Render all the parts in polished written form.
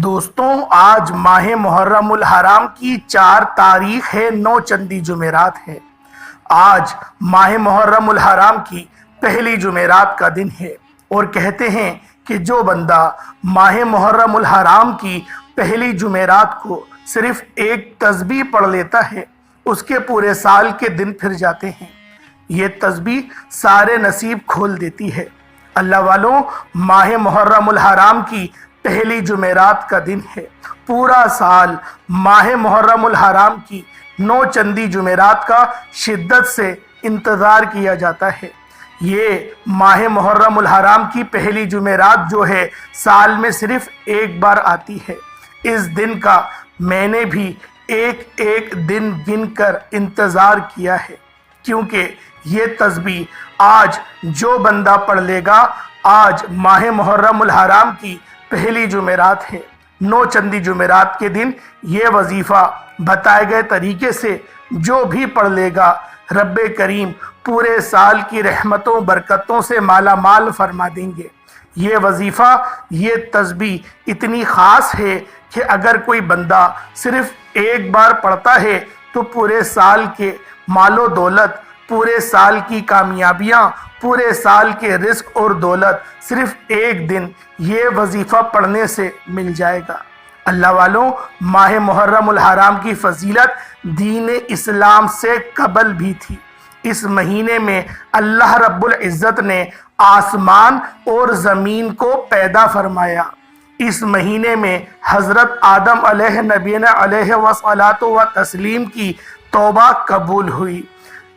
دوستوں، آج ماہ محرم الحرام کی 4 تاریخ ہے، 9 چندی جمعرات ہے۔ آج ماہ محرم الحرام کی پہلی جمعرات کا دن ہے اور کہتے ہیں کہ جو بندہ ماہ محرم الحرام کی پہلی جمعرات کو صرف ایک تسبیح پڑھ لیتا ہے، اس کے پورے سال کے دن پھر جاتے ہیں۔ یہ تسبیح سارے نصیب کھول دیتی ہے۔ اللہ والوں، ماہ محرم الحرام کی پہلی جمعرات کا دن ہے۔ پورا سال ماہ محرم الحرام کی 9 چندی جمعرات کا شدت سے انتظار کیا جاتا ہے۔ یہ ماہ محرم الحرام کی پہلی جمعرات جو ہے سال میں صرف ایک بار آتی ہے۔ اس دن کا میں نے بھی ایک ایک دن گن کر انتظار کیا ہے، کیونکہ یہ تسبیح آج جو بندہ پڑھ لے گا، آج ماہ محرم الحرام کی پہلی جمعرات ہے، 9 چندی جمعرات کے دن یہ وظیفہ بتائے گئے طریقے سے جو بھی پڑھ لے گا، رب کریم پورے سال کی رحمتوں برکتوں سے مالا مال فرما دیں گے۔ یہ وظیفہ، یہ تسبیح اتنی خاص ہے کہ اگر کوئی بندہ صرف ایک بار پڑھتا ہے تو پورے سال کے مال و دولت، پورے سال کی کامیابیاں، پورے سال کے رزق اور دولت صرف ایک دن یہ وظیفہ پڑھنے سے مل جائے گا۔ اللہ والوں، ماہ محرم الحرام کی فضیلت دین اسلام سے قبل بھی تھی۔ اس مہینے میں اللہ رب العزت نے آسمان اور زمین کو پیدا فرمایا۔ اس مہینے میں حضرت آدم علیہ نبینا علیہ وصلاۃ و تسلیم کی توبہ قبول ہوئی۔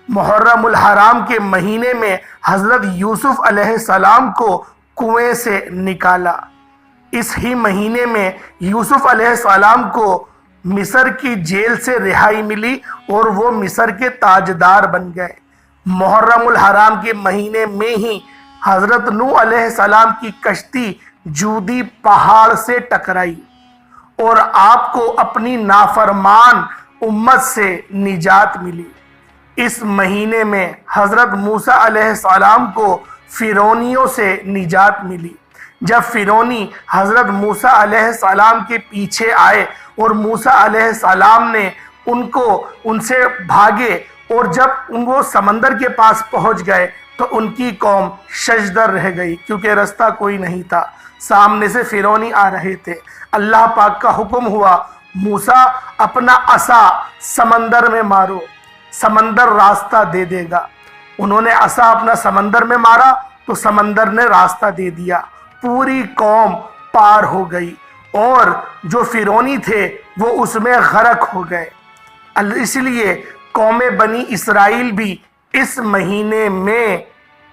محرم الحرام کے مہینے میں حضرت یوسف علیہ السلام کو کنویں سے نکالا۔ اس ہی مہینے میں یوسف علیہ السلام کو مصر کی جیل سے رہائی ملی اور وہ مصر کے تاجدار بن گئے۔ محرم الحرام کے مہینے میں ہی حضرت نوح علیہ السلام کی کشتی جودی پہاڑ سے ٹکرائی اور آپ کو اپنی نافرمان امت سے نجات ملی۔ اس مہینے میں حضرت موسیٰ علیہ السلام کو فرعونیوں سے نجات ملی۔ جب فرعونی حضرت موسیٰ علیہ السلام کے پیچھے آئے اور موسیٰ علیہ السلام نے ان سے بھاگے، اور جب وہ سمندر کے پاس پہنچ گئے تو ان کی قوم ششدر رہ گئی، کیونکہ راستہ کوئی نہیں تھا، سامنے سے فرعونی آ رہے تھے۔ اللہ پاک کا حکم ہوا، موسیٰ اپنا عصا سمندر میں مارو، سمندر راستہ دے دے گا۔ انہوں نے عصا اپنا سمندر میں مارا تو سمندر نے راستہ دے دیا، پوری قوم پار ہو گئی اور جو فرعونی تھے وہ اس میں غرق ہو گئے۔ اس لیے قوم بنی اسرائیل بھی اس مہینے میں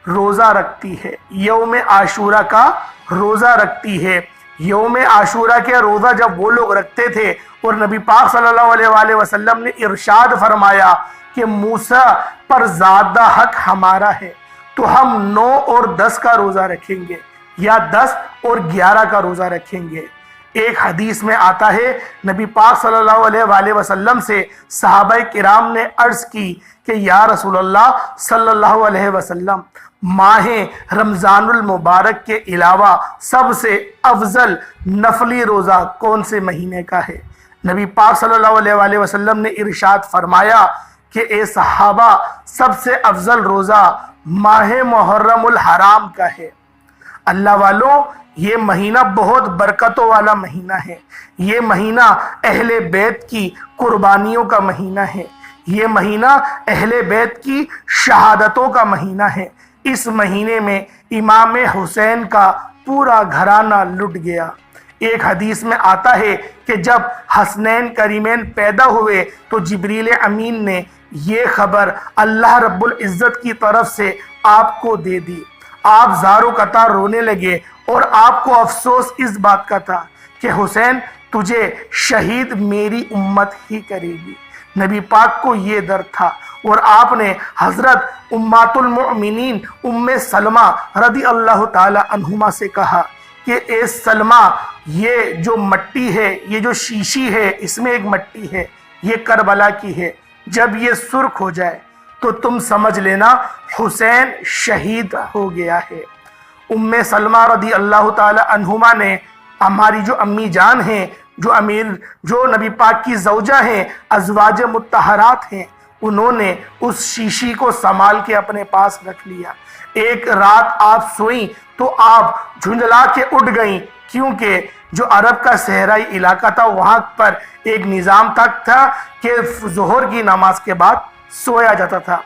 روزہ رکھتی ہے، یوم عاشورہ کا روزہ رکھتی ہے۔ یوم عاشورہ کے روزہ جب وہ لوگ رکھتے تھے اور نبی پاک صلی اللہ علیہ وآلہ وسلم نے ارشاد فرمایا کہ موسیٰ پر زیادہ حق ہمارا ہے، تو ہم 9 اور 10 کا روزہ رکھیں گے یا 10 اور 11 کا روزہ رکھیں گے۔ ایک حدیث میں آتا ہے، نبی پاک صلی اللہ علیہ وآلہ وسلم سے صحابہ کرام نے عرض کی کہ یا رسول اللہ صلی اللہ علیہ وسلم، ماہ رمضان المبارک کے علاوہ سب سے افضل نفلی روزہ کون سے مہینے کا ہے؟ نبی پاک صلی اللہ علیہ وآلہ وسلم نے ارشاد فرمایا کہ اے صحابہ، سب سے افضل روزہ ماہ محرم الحرام کا ہے۔ اللہ والوں، یہ مہینہ بہت برکتوں والا مہینہ ہے۔ یہ مہینہ اہل بیت کی قربانیوں کا مہینہ ہے۔ یہ مہینہ اہل بیت کی شہادتوں کا مہینہ ہے۔ اس مہینے میں امام حسین کا پورا گھرانہ لٹ گیا۔ ایک حدیث میں آتا ہے کہ جب حسنین کریمین پیدا ہوئے تو جبریل امین نے یہ خبر اللہ رب العزت کی طرف سے آپ کو دے دی۔ آپ زار و قطار رونے لگے اور آپ کو افسوس اس بات کا تھا کہ حسین، تجھے شہید میری امت ہی کرے گی۔ نبی پاک کو یہ درد تھا اور آپ نے حضرت امہات المؤمنین ام سلمہ رضی اللہ تعالی عنہما سے کہا کہ اے سلمہ، یہ جو مٹی ہے، یہ جو شیشی ہے، اس میں ایک مٹی ہے، یہ کربلا کی ہے، جب یہ سرخ ہو جائے تو تم سمجھ لینا حسین شہید ہو گیا ہے۔ ام سلمہ رضی اللہ تعالی عنہما نے ہماری جو امی جان ہیں، جو نبی پاک کی زوجہ ہیں، ازواج مطہرات ہیں، انہوں نے اس شیشی کو سنبھال کے اپنے پاس رکھ لیا۔ ایک رات آپ سوئیں تو آپ جھنجلا کے اٹھ گئیں، کیونکہ جو عرب کا صحرائی علاقہ تھا وہاں پر ایک نظام تک تھا کہ ظہر کی نماز کے بعد سویا جاتا تھا،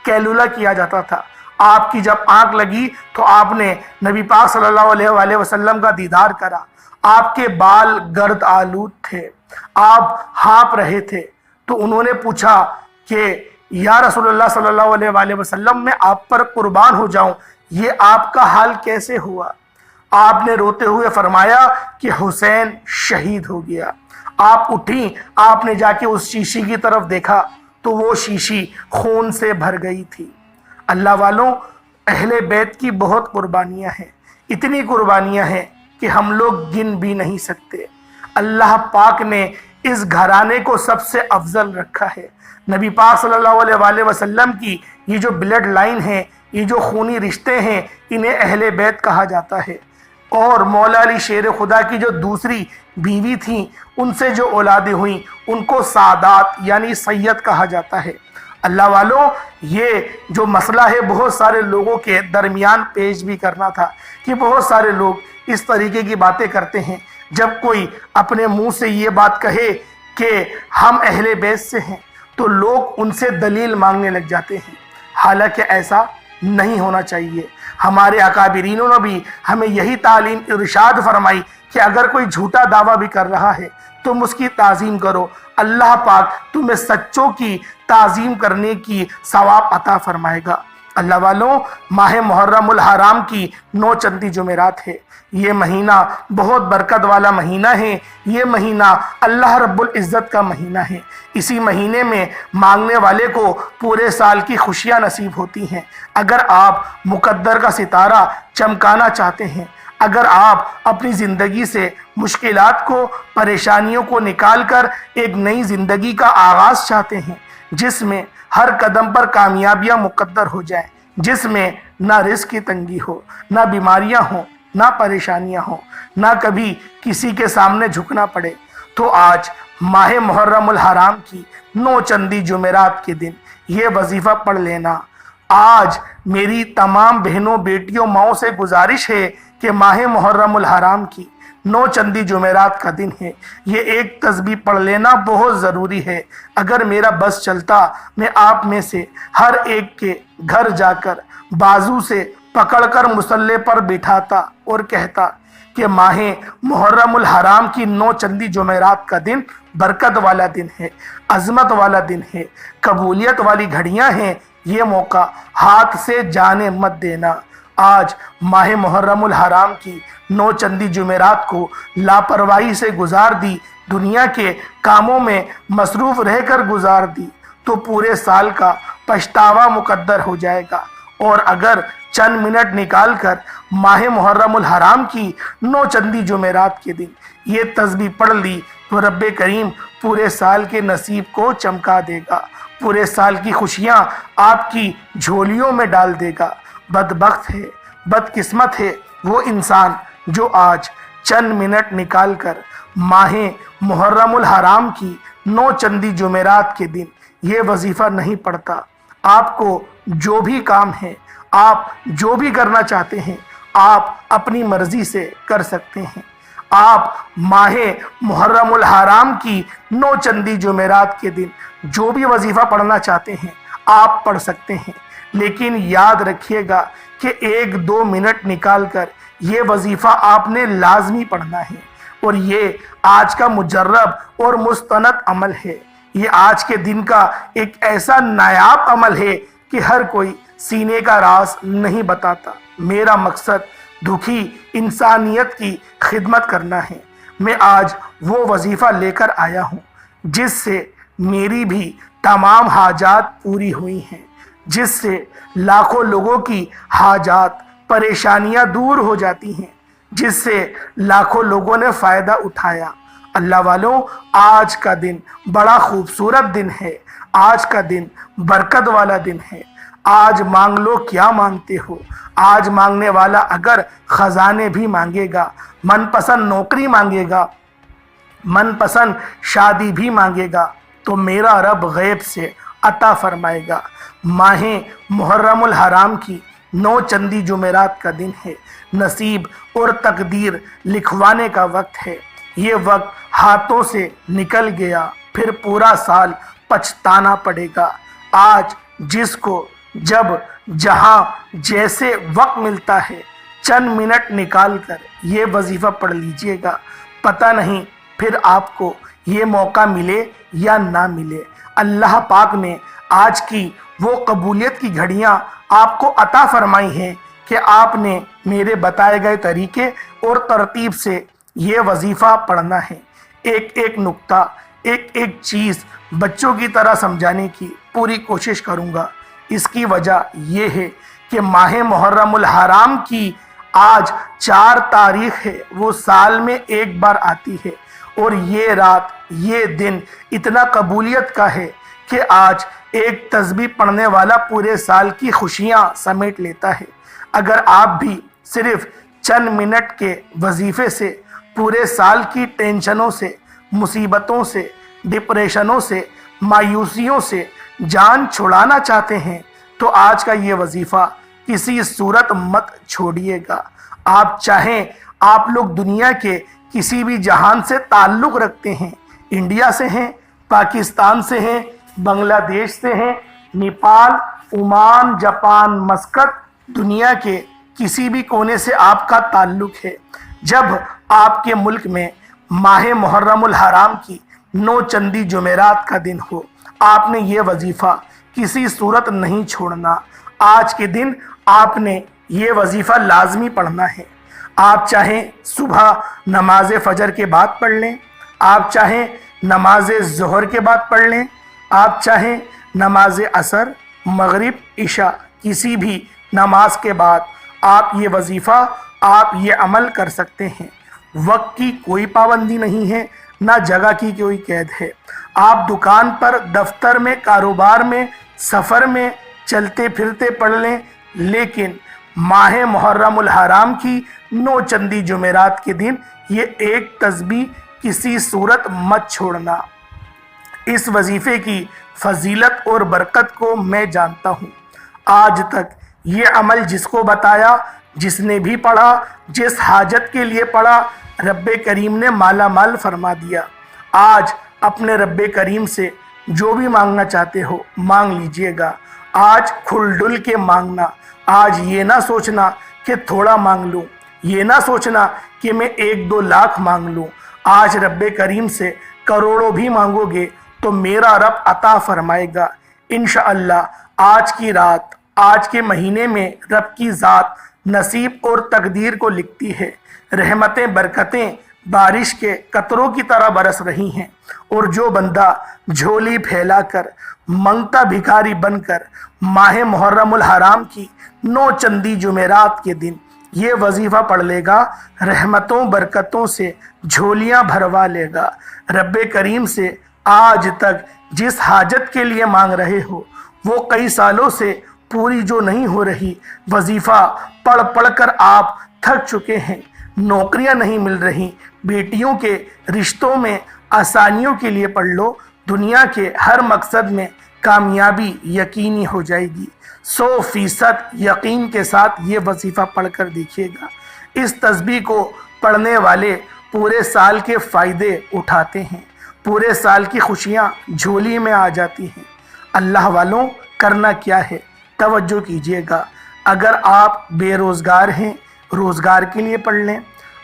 قیلولہ کیا جاتا تھا۔ آپ کی جب آنکھ لگی تو آپ نے نبی پاک صلی اللہ علیہ وآلہ وسلم کا دیدار کرا۔ آپ کے بال گرد آلود تھے، آپ ہانپ رہے تھے، تو انہوں نے پوچھا کہ یا رسول اللہ صلی اللہ علیہ وآلہ وسلم، میں آپ پر قربان ہو جاؤں، یہ آپ کا حال کیسے ہوا؟ آپ نے روتے ہوئے فرمایا کہ حسین شہید ہو گیا۔ آپ اٹھیں، آپ نے جا کے اس شیشی کی طرف دیکھا تو وہ شیشی خون سے بھر گئی تھی۔ اللہ والوں، اہل بیت کی بہت قربانیاں ہیں، اتنی قربانیاں ہیں کہ ہم لوگ گن بھی نہیں سکتے۔ اللہ پاک نے اس گھرانے کو سب سے افضل رکھا ہے۔ نبی پاک صلی اللہ علیہ وآلہ وسلم کی یہ جو بلڈ لائن ہے، یہ جو خونی رشتے ہیں، انہیں اہل بیت کہا جاتا ہے۔ اور مولا علی شیر خدا کی جو دوسری بیوی تھیں، ان سے جو اولادیں ہوئیں، ان کو سادات یعنی سید کہا جاتا ہے۔ اللہ والوں، یہ جو مسئلہ ہے بہت سارے لوگوں کے درمیان پیش بھی کرنا تھا کہ بہت سارے لوگ اس طریقے کی باتیں کرتے ہیں۔ جب کوئی اپنے منہ سے یہ بات کہے کہ ہم اہل بیت سے ہیں تو لوگ ان سے دلیل مانگنے لگ جاتے ہیں، حالانکہ ایسا نہیں ہونا چاہیے۔ ہمارے اکابرینوں نے بھی ہمیں یہی تعلیم ارشاد فرمائی کہ اگر کوئی جھوٹا دعویٰ بھی کر رہا ہے تم اس کی تعظیم کرو، اللہ پاک تمہیں سچوں کی تعظیم کرنے کی ثواب عطا فرمائے گا۔ اللہ والوں، ماہ محرم الحرام کی 9 چندی جمعرات ہے۔ یہ مہینہ بہت برکت والا مہینہ ہے، یہ مہینہ اللہ رب العزت کا مہینہ ہے۔ اسی مہینے میں مانگنے والے کو پورے سال کی خوشیاں نصیب ہوتی ہیں۔ اگر آپ مقدر کا ستارہ چمکانا چاہتے ہیں، اگر آپ اپنی زندگی سے مشکلات کو، پریشانیوں کو نکال کر ایک نئی زندگی کا آغاز چاہتے ہیں، جس میں ہر قدم پر کامیابیاں مقدر ہو جائیں، جس میں نہ رزق کی تنگی ہو، نہ بیماریاں ہوں، نہ پریشانیاں ہوں، نہ کبھی کسی کے سامنے جھکنا پڑے، تو آج ماہ محرم الحرام کی 9 چندی جمعرات کے دن یہ وظیفہ پڑھ لینا۔ آج میری تمام بہنوں، بیٹیوں، ماؤں سے گزارش ہے کہ ماہ محرم الحرام کی 9 چندی جمعرات کا دن ہے، یہ ایک تسبیح پڑھ لینا بہت ضروری ہے۔ اگر میرا بس چلتا، میں آپ میں سے ہر ایک کے گھر جا کر بازو سے پکڑ کر مصلی پر بٹھاتا اور کہتا کہ ماہ محرم الحرام کی 9 چندی جمعرات کا دن برکت والا دن ہے، عظمت والا دن ہے، قبولیت والی گھڑیاں ہیں، یہ موقع ہاتھ سے جانے مت دینا۔ آج ماہ محرم الحرام کی 9 چندی جمعرات کو لاپرواہی سے گزار دی، دنیا کے کاموں میں مصروف رہ کر گزار دی، تو پورے سال کا پچھتاوا مقدر ہو جائے گا۔ اور اگر چند منٹ نکال کر ماہ محرم الحرام کی 9 چندی جمعرات کے دن یہ تسبیح پڑھ لی تو رب کریم پورے سال کے نصیب کو چمکا دے گا، پورے سال کی خوشیاں آپ کی جھولیوں میں ڈال دے گا۔ بدبخت ہے، بدقسمت ہے وہ انسان جو آج چند منٹ نکال کر ماہ محرم الحرام کی 9 چندی جمعرات کے دن یہ وظیفہ نہیں پڑھتا۔ آپ کو جو بھی کام ہے، آپ جو بھی کرنا چاہتے ہیں، آپ اپنی مرضی سے کر سکتے ہیں۔ آپ ماہ محرم الحرام کی 9 چندی جمعرات کے دن جو بھی وظیفہ پڑھنا چاہتے ہیں آپ پڑھ سکتے ہیں، لیکن یاد رکھیے گا کہ 1-2 منٹ نکال کر یہ وظیفہ آپ نے لازمی پڑھنا ہے، اور یہ آج کا مجرب اور مستند عمل ہے۔ یہ آج کے دن کا ایک ایسا نایاب عمل ہے کہ ہر کوئی سینے کا راز نہیں بتاتا۔ میرا مقصد دکھی انسانیت کی خدمت کرنا ہے۔ میں آج وہ وظیفہ لے کر آیا ہوں جس سے میری بھی تمام حاجات پوری ہوئی ہیں، جس سے لاکھوں لوگوں کی حاجات، پریشانیاں دور ہو جاتی ہیں، جس سے لاکھوں لوگوں نے فائدہ اٹھایا۔ اللہ والوں، آج کا دن بڑا خوبصورت دن ہے، آج کا دن برکت والا دن ہے۔ آج مانگ لو کیا مانگتے ہو۔ آج مانگنے والا اگر خزانے بھی مانگے گا، من پسند نوکری مانگے گا، من پسند شادی بھی مانگے گا، تو میرا رب غیب سے عطا فرمائے گا۔ ماہ محرم الحرام کی 9 چندی جمعرات کا دن ہے۔ نصیب اور تقدیر لکھوانے کا وقت ہے۔ یہ وقت ہاتھوں سے نکل گیا، پھر پورا سال پچھتانا پڑے گا۔ آج جس کو جب جہاں جیسے وقت ملتا ہے، چند منٹ نکال کر یہ وظیفہ پڑھ لیجئے گا۔ پتہ نہیں پھر آپ کو یہ موقع ملے یا نہ ملے۔ اللہ پاک نے آج کی وہ قبولیت کی گھڑیاں آپ کو عطا فرمائی ہیں کہ آپ نے میرے بتائے گئے طریقے اور ترتیب سے یہ وظیفہ پڑھنا ہے۔ ایک ایک نقطہ، ایک ایک چیز بچوں کی طرح سمجھانے کی پوری کوشش کروں گا۔ اس کی وجہ یہ ہے کہ ماہ محرم الحرام کی آج 4 تاریخ ہے، وہ سال میں ایک بار آتی ہے، اور یہ رات، یہ دن اتنا قبولیت کا ہے کہ آج ایک تسبیح پڑھنے والا پورے سال کی خوشیاں سمیٹ لیتا ہے۔ اگر آپ بھی صرف چند منٹ کے وظیفے سے پورے سال کی ٹینشنوں سے، مصیبتوں سے، ڈپریشنوں سے، مایوسیوں سے جان چھڑانا چاہتے ہیں، تو آج کا یہ وظیفہ کسی صورت مت چھوڑیے گا۔ آپ چاہیں آپ لوگ دنیا کے کسی بھی جہان سے تعلق رکھتے ہیں، انڈیا سے ہیں، پاکستان سے ہیں، بنگلہ دیش سے ہیں، نیپال، عمان، جاپان، مسقط، دنیا کے کسی بھی کونے سے آپ کا تعلق ہے، جب آپ کے ملک میں ماہ محرم الحرام کی 9 چندی جمعرات کا دن ہو، آپ نے یہ وظیفہ کسی صورت نہیں چھوڑنا۔ آج کے دن آپ نے یہ وظیفہ لازمی پڑھنا ہے۔ آپ چاہیں صبح نماز فجر کے بعد پڑھ لیں، آپ چاہیں نماز ظہر کے بعد پڑھ لیں، آپ چاہیں نماز عصر، مغرب، عشاء، کسی بھی نماز کے بعد آپ یہ وظیفہ، آپ یہ عمل کر سکتے ہیں۔ وقت کی کوئی پابندی نہیں ہے، نہ جگہ کی کوئی قید ہے۔ آپ دکان پر، دفتر میں، کاروبار میں، سفر میں چلتے پھرتے پڑھ لیں، لیکن ماہ محرم الحرام کی 9 چندی جمعرات کے دن یہ ایک تسبیح کسی صورت مت چھوڑنا۔ اس وظیفے کی فضیلت اور برکت کو میں جانتا ہوں۔ آج تک یہ عمل جس کو بتایا، جس نے بھی پڑھا، جس حاجت کے لیے پڑھا، رب کریم نے مالا مال فرما دیا۔ آج اپنے رب کریم سے جو بھی مانگنا چاہتے ہو مانگ لیجئے گا۔ آج کھل ڈل کے مانگنا۔ آج یہ نہ سوچنا کہ تھوڑا مانگ لوں، یہ نہ سوچنا کہ میں 1-2 لاکھ مانگ لوں۔ آج رب کریم سے کروڑوں بھی مانگو گے تو میرا رب عطا فرمائے گا انشاءاللہ۔ آج کی رات، آج کے مہینے میں رب کی ذات نصیب اور تقدیر کو لکھتی ہے۔ رحمتیں، برکتیں بارش کے قطروں کی طرح برس رہی ہیں، اور جو بندہ جھولی پھیلا کر، منگتا بھکاری بن کر ماہ محرم الحرام کی 9 چندی جمعرات کے دن یہ وظیفہ پڑھ لے گا، رحمتوں برکتوں سے جھولیاں بھروا لے گا۔ رب کریم سے آج تک جس حاجت کے لیے مانگ رہے ہو، وہ کئی سالوں سے پوری جو نہیں ہو رہی، وظیفہ پڑھ پڑھ کر آپ تھک چکے ہیں، نوکریاں نہیں مل رہی، بیٹیوں کے رشتوں میں آسانیوں کے لیے پڑھ لو، دنیا کے ہر مقصد میں کامیابی یقینی ہو جائے گی۔ 100% یقین کے ساتھ یہ وظیفہ پڑھ کر دیکھیے گا۔ اس تسبیح کو پڑھنے والے پورے سال کے فائدے اٹھاتے ہیں، پورے سال کی خوشیاں جھولی میں آ جاتی ہیں۔ اللہ والوں، کرنا کیا ہے؟ توجہ کیجئے گا۔ اگر آپ بے روزگار ہیں، روزگار کے لیے پڑھ لیں۔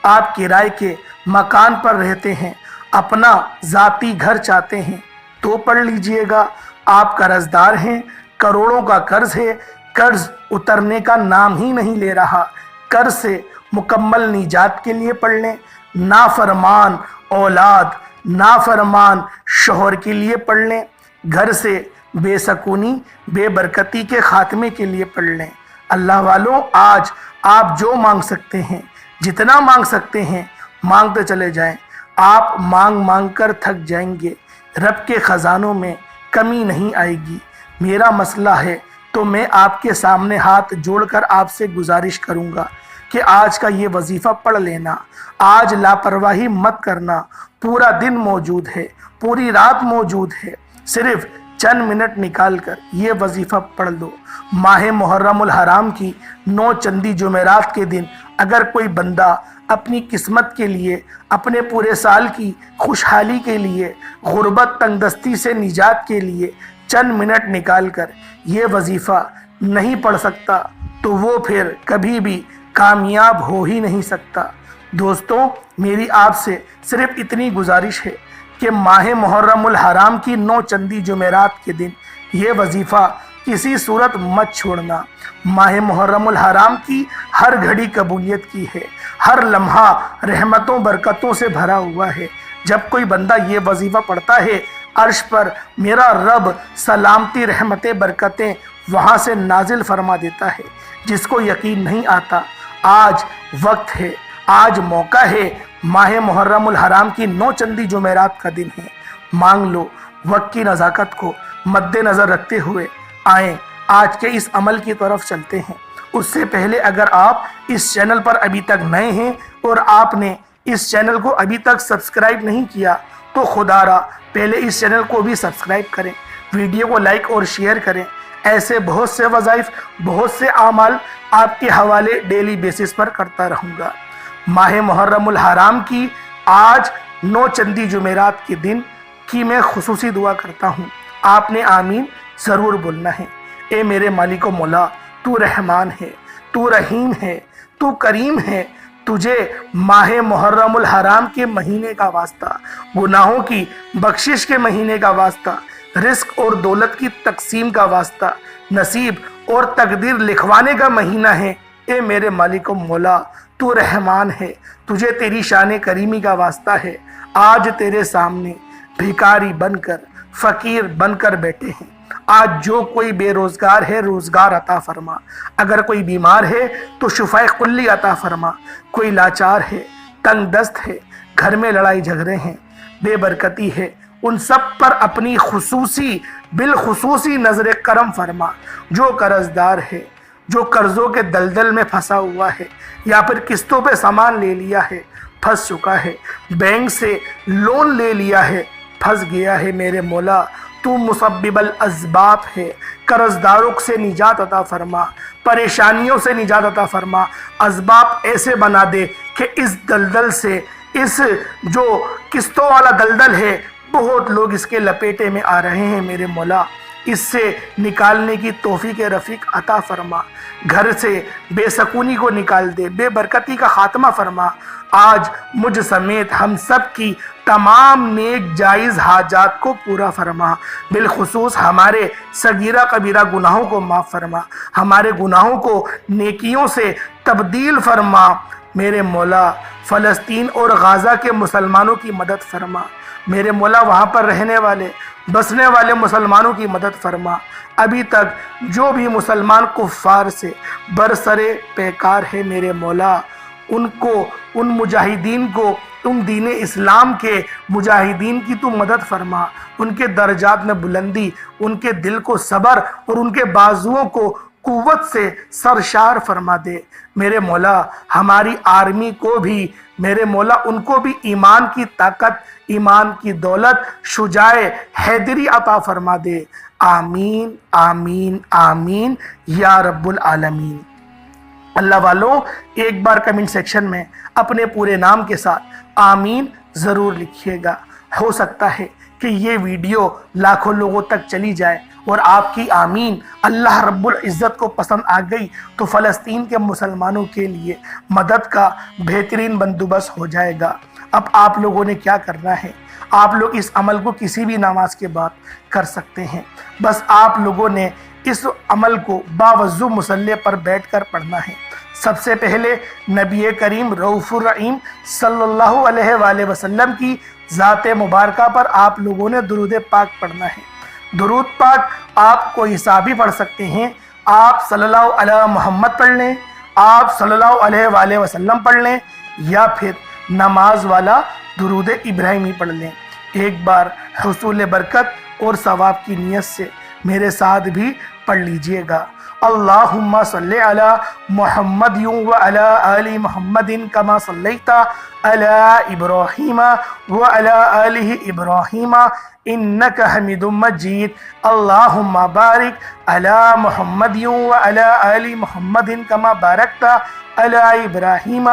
آپ کرائے کے مکان پر رہتے ہیں، اپنا ذاتی گھر چاہتے ہیں تو پڑھ لیجئے گا۔ آپ قرض دار ہیں، کروڑوں کا قرض ہے، قرض اترنے کا نام ہی نہیں لے رہا، قرض سے مکمل نجات کے لیے پڑھ لیں۔ نافرمان اولاد، نافرمان شوہر کے لیے پڑھ لیں۔ گھر سے بے سکونی، بے برکتی کے خاتمے کے لیے پڑھ لیں۔ اللہ والوں، آج آپ جو مانگ سکتے ہیں، جتنا مانگ سکتے ہیں، مانگتے چلے جائیں۔ آپ مانگ مانگ کر تھک جائیں گے، رب کے خزانوں میں کمی نہیں آئے گی۔ میرا مسئلہ ہے تو میں آپ کے سامنے ہاتھ جوڑ کر آپ سے گزارش کروں گا کہ آج کا یہ وظیفہ پڑھ لینا، آج لاپرواہی مت کرنا، پورا دن موجود ہے، پوری رات موجود ہے، صرف چند منٹ نکال کر یہ وظیفہ پڑھ لو۔ ماہ محرم الحرام کی 9 چندی جمعرات کے دن اگر کوئی بندہ اپنی قسمت کے لیے، اپنے پورے سال کی خوشحالی کے لیے، غربت تنگ دستی سے نجات کے لیے چند منٹ نکال کر یہ وظیفہ نہیں پڑھ سکتا تو وہ پھر کبھی بھی کامیاب ہو ہی نہیں سکتا۔ دوستوں، میری آپ سے صرف اتنی گزارش ہے کہ ماہ محرم الحرام کی 9 چندی جمعرات کے دن یہ وظیفہ کسی صورت مت چھوڑنا۔ ماہ محرم الحرام کی ہر گھڑی قبولیت کی ہے، ہر لمحہ رحمتوں برکتوں سے بھرا ہوا ہے۔ جب کوئی بندہ یہ وظیفہ پڑھتا ہے، عرش پر میرا رب سلامتی رحمتیں برکتیں وہاں سے نازل فرما دیتا ہے۔ جس کو یقین نہیں آتا، آج وقت ہے، آج موقع ہے، ماہ محرم الحرام کی 9 چندی جمعرات کا دن ہے۔ مانگ لو۔ وقت کی نزاکت کو مد نظر رکھتے ہوئے آئیں آج کے اس عمل کی طرف چلتے ہیں۔ اس سے پہلے اگر آپ اس چینل پر ابھی تک نئے ہیں اور آپ نے اس چینل کو ابھی تک سبسکرائب نہیں کیا تو خدا را پہلے اس چینل کو بھی سبسکرائب کریں، ویڈیو کو لائک اور شیئر کریں۔ ایسے بہت سے وظائف، بہت سے اعمال آپ کے حوالے ڈیلی بیسس پر کرتا رہوں گا۔ ماہ محرم الحرام کی آج 9 چندی جمعرات کے دن کی میں خصوصی دعا کرتا ہوں، آپ نے آمین ضرور بولنا ہے۔ اے میرے مالک و مولا، تو رحمان ہے، تو رحیم ہے، تو کریم ہے، تجھے ماہ محرم الحرام کے مہینے کا واسطہ، گناہوں کی بخشش کے مہینے کا واسطہ، رزق اور دولت کی تقسیم کا واسطہ، نصیب اور تقدیر لکھوانے کا مہینہ ہے۔ اے میرے مالک و مولا، تو رحمان ہے، تجھے تیری شان کریمی کا واسطہ ہے۔ آج تیرے سامنے بھکاری بن کر، فقیر بن کر بیٹھے ہیں۔ آج جو کوئی بے روزگار ہے روزگار عطا فرما، اگر کوئی بیمار ہے تو شفائے کلی عطا فرما، کوئی لاچار ہے، تنگ دست ہے، گھر میں لڑائی جھگڑے ہیں، بے برکتی ہے، ان سب پر اپنی بالخصوصی نظر کرم فرما۔ جو قرض دار ہے، جو قرضوں کے دلدل میں پھنسا ہوا ہے یا پھر قسطوں پہ سامان لے لیا ہے، پھنس چکا ہے، بینک سے لون لے لیا ہے، پھنس گیا ہے، میرے مولا تو مسبب الاسباب ہے۔ قرض داروں سے نجات عطا فرما، پریشانیوں سے نجات عطا فرما، اسباب ایسے بنا دے کہ اس دلدل سے، اس جو قسطوں والا دلدل ہے، بہت لوگ اس کے لپیٹے میں آ رہے ہیں، میرے مولا اس سے نکالنے کی توفیق رفیق عطا فرما۔ گھر سے بے سکونی کو نکال دے، بے برکتی کا خاتمہ فرما۔ آج مجھ سمیت ہم سب کی تمام نیک جائز حاجات کو پورا فرما، بالخصوص ہمارے صغیرہ کبیرہ گناہوں کو معاف فرما، ہمارے گناہوں کو نیکیوں سے تبدیل فرما۔ میرے مولا فلسطین اور غزہ کے مسلمانوں کی مدد فرما، میرے مولا وہاں پر رہنے والے، بسنے والے مسلمانوں کی مدد فرما۔ ابھی تک جو بھی مسلمان کفار سے برسرے پیکار ہے، میرے مولا ان مجاہدین کو، تم دین اسلام کے مجاہدین کی تو مدد فرما، ان کے درجات میں بلندی، ان کے دل کو صبر اور ان کے بازوؤں کو قوت سے سرشار فرما دے۔ میرے مولا ہماری آرمی کو بھی، میرے مولا ان کو بھی ایمان کی طاقت، ایمان کی دولت، شجاع حیدری عطا فرما دے۔ آمین آمین آمین یا رب العالمین۔ اللہ والوں، ایک بار کمنٹ سیکشن میں اپنے پورے نام کے ساتھ آمین ضرور لکھیے گا۔ ہو سکتا ہے کہ یہ ویڈیو لاکھوں لوگوں تک چلی جائے اور آپ کی آمین اللہ رب العزت کو پسند آ گئی تو فلسطین کے مسلمانوں کے لیے مدد کا بہترین بندوبست ہو جائے گا۔ اب آپ لوگوں نے کیا کرنا ہے؟ آپ لوگ اس عمل کو کسی بھی نماز کے بعد کر سکتے ہیں، بس آپ لوگوں نے اس عمل کو باوضو مصلی پر بیٹھ کر پڑھنا ہے۔ سب سے پہلے نبی کریم رؤوف الرحیم صلی اللہ علیہ وآلہ وسلم کی ذات مبارکہ پر آپ لوگوں نے درود پاک پڑھنا ہے۔ درود پاک آپ کوئی حساب بھی پڑھ سکتے ہیں، آپ صلی اللہ علیہ محمد پڑھ لیں، آپ صلی اللہ علیہ وآلہ وسلم پڑھ لیں، یا پھر نماز والا درود ابراہیمی پڑھ لیں۔ ایک بار حصول برکت اور ثواب کی نیت سے میرے ساتھ بھی پڑھ لیجئے گا۔ اللہم صلی علی محمد وعلی آل محمد کما صلیت علی ابراہیم وعلی آل ابراہیم انک حمید مجید۔ اللہم بارک علی محمد وعلی آل محمد کما بارکت علی ابراہیم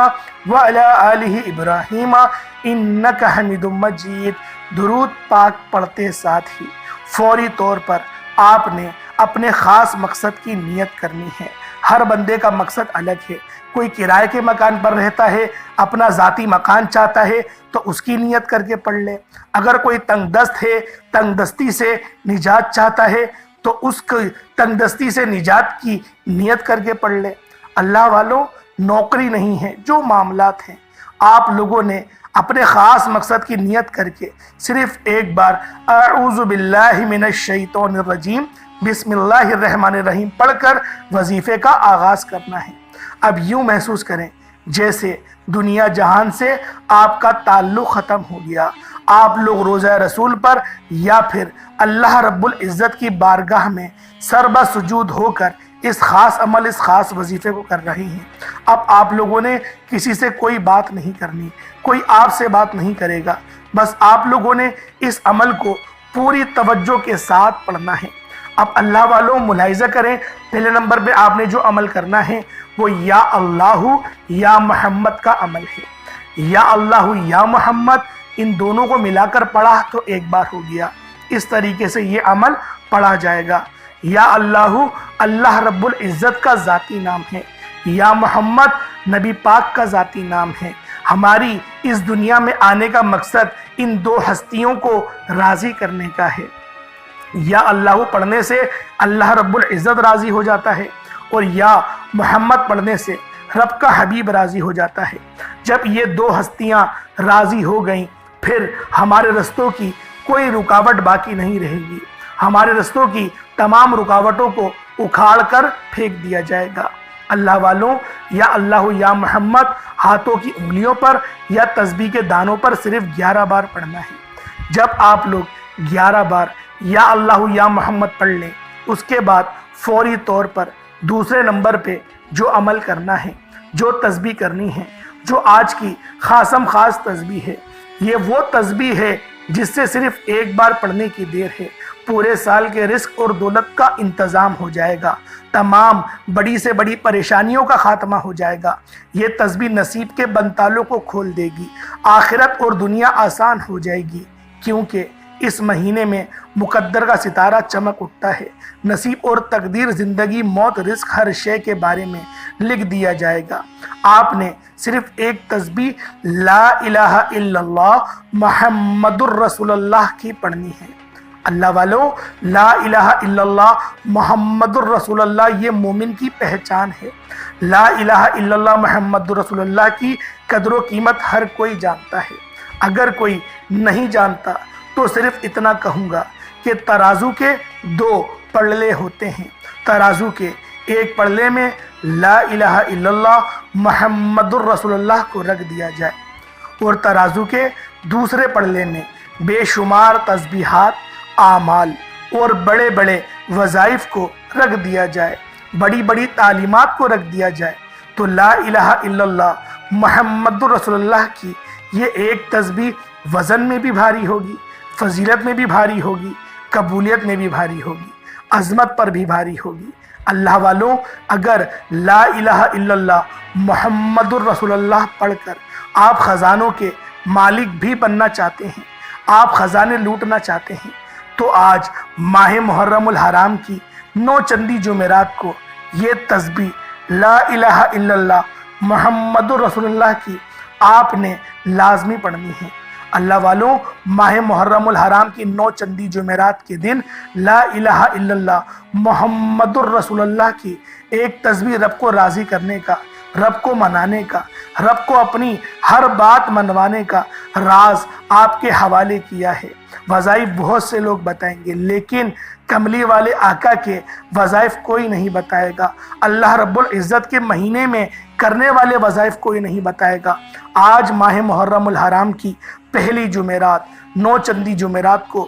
وعلی آل ابراہیم انک حمید مجید۔ درود پاک پڑھتے ساتھ ہی فوری طور پر آپ نے اپنے خاص مقصد کی نیت کرنی ہے۔ ہر بندے کا مقصد الگ ہے۔ کوئی کرائے کے مکان پر رہتا ہے، اپنا ذاتی مکان چاہتا ہے تو اس کی نیت کر کے پڑھ لے۔ اگر کوئی تنگ دست ہے، تنگ دستی سے نجات چاہتا ہے تو اس کی تنگ دستی سے نجات کی نیت کر کے پڑھ لے۔ اللہ والوں، نوکری نہیں ہے، جو معاملات ہیں، آپ لوگوں نے اپنے خاص مقصد کی نیت کر کے صرف ایک بار اعوذ باللہ من الشیطان الرجیم بسم اللہ الرحمن الرحیم پڑھ کر وظیفے کا آغاز کرنا ہے۔ اب یوں محسوس کریں جیسے دنیا جہان سے آپ کا تعلق ختم ہو گیا۔ آپ لوگ روضہ رسول پر یا پھر اللہ رب العزت کی بارگاہ میں سربہ سجود ہو کر اس خاص عمل، اس خاص وظیفے کو کر رہے ہیں۔ اب آپ لوگوں نے کسی سے کوئی بات نہیں کرنی، کوئی آپ سے بات نہیں کرے گا، بس آپ لوگوں نے اس عمل کو پوری توجہ کے ساتھ پڑھنا ہے۔ اب اللہ والوں ملاحظہ کریں، پہلے نمبر پہ آپ نے جو عمل کرنا ہے وہ یا اللہ یا محمد کا عمل ہے۔ یا اللہ یا محمد ان دونوں کو ملا کر پڑھا تو ایک بار ہو گیا۔ اس طریقے سے یہ عمل پڑھا جائے گا۔ یا اللہ اللہ رب العزت کا ذاتی نام ہے، یا محمد نبی پاک کا ذاتی نام ہے۔ ہماری اس دنیا میں آنے کا مقصد ان دو ہستیوں کو راضی کرنے کا ہے۔ یا اللہ پڑھنے سے اللہ رب العزت راضی ہو جاتا ہے، اور یا محمد پڑھنے سے رب کا حبیب راضی ہو جاتا ہے۔ جب یہ دو ہستیاں راضی ہو گئیں پھر ہمارے رستوں کی کوئی رکاوٹ باقی نہیں رہے گی۔ ہمارے رستوں کی تمام رکاوٹوں کو اکھاڑ کر پھینک دیا جائے گا۔ اللہ والوں، یا اللہ یا محمد ہاتھوں کی انگلیوں پر یا تسبیح کے دانوں پر صرف 11 بار پڑھنا ہے۔ جب آپ لوگ 11 بار یا اللہ یا محمد پڑھ لیں، اس کے بعد فوری طور پر دوسرے نمبر پہ جو عمل کرنا ہے، جو تسبیح کرنی ہے، جو آج کی خاصم خاص تسبیح ہے، یہ وہ تسبیح ہے جس سے صرف ایک بار پڑھنے کی دیر ہے، پورے سال کے رزق اور دولت کا انتظام ہو جائے گا، تمام بڑی سے بڑی پریشانیوں کا خاتمہ ہو جائے گا۔ یہ تسبیح نصیب کے بنتالوں کو کھول دے گی، آخرت اور دنیا آسان ہو جائے گی، کیونکہ اس مہینے میں مقدر کا ستارہ چمک اٹھتا ہے۔ نصیب اور تقدیر، زندگی، موت، رزق، ہر شے کے بارے میں لکھ دیا جائے گا۔ آپ نے صرف ایک تسبیح لا الہ الا اللہ محمد الرسول اللہ کی پڑھنی ہے۔ اللہ والوں، لا الہ الا اللہ محمد الرسول اللہ یہ مومن کی پہچان ہے۔ لا الہ الا اللہ محمد الرسول اللہ کی قدر و قیمت ہر کوئی جانتا ہے۔ اگر کوئی نہیں جانتا تو صرف اتنا کہوں گا کہ ترازو کے 2 پلڑے ہوتے ہیں۔ ترازو کے ایک پلڑے میں لا الہ الا اللہ محمد الرسول اللہ کو رکھ دیا جائے، اور ترازو کے دوسرے پلڑے میں بے شمار تسبیحات، اعمال اور بڑے بڑے وظائف کو رکھ دیا جائے، بڑی بڑی تعلیمات کو رکھ دیا جائے، تو لا الہ الا اللہ محمد الرسول اللہ کی یہ ایک تسبیح وزن میں بھی بھاری ہوگی، فضیلت میں بھی بھاری ہوگی، قبولیت میں بھی بھاری ہوگی، عظمت پر بھی بھاری ہوگی۔ اللہ والوں، اگر لا الہ الا اللہ محمد الرسول اللہ پڑھ کر آپ خزانوں کے مالک بھی بننا چاہتے ہیں، آپ خزانے لوٹنا چاہتے ہیں، تو آج ماہ محرم الحرام کی 9 چندی جمعرات کو یہ تسبیح لا الہ الا اللہ محمد الرسول اللہ کی آپ نے لازمی پڑھنی ہے۔ اللہ والوں، ماہ محرم الحرام کی 9 چندی جمعرات کے دن لا الہ الا اللہ محمد الرسول اللہ کی ایک تسبیح رب کو راضی کرنے کا، رب کو منانے کا، رب کو اپنی ہر بات منوانے کا راز آپ کے حوالے کیا ہے۔ وظائف بہت سے لوگ بتائیں گے، لیکن کملی والے آقا کے وظائف کوئی نہیں بتائے گا۔ اللہ رب العزت کے مہینے میں کرنے والے وظائف کوئی نہیں بتائے گا۔ آج ماہ محرم الحرام کی پہلی جمعرات 9 چندی جمعرات کو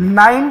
9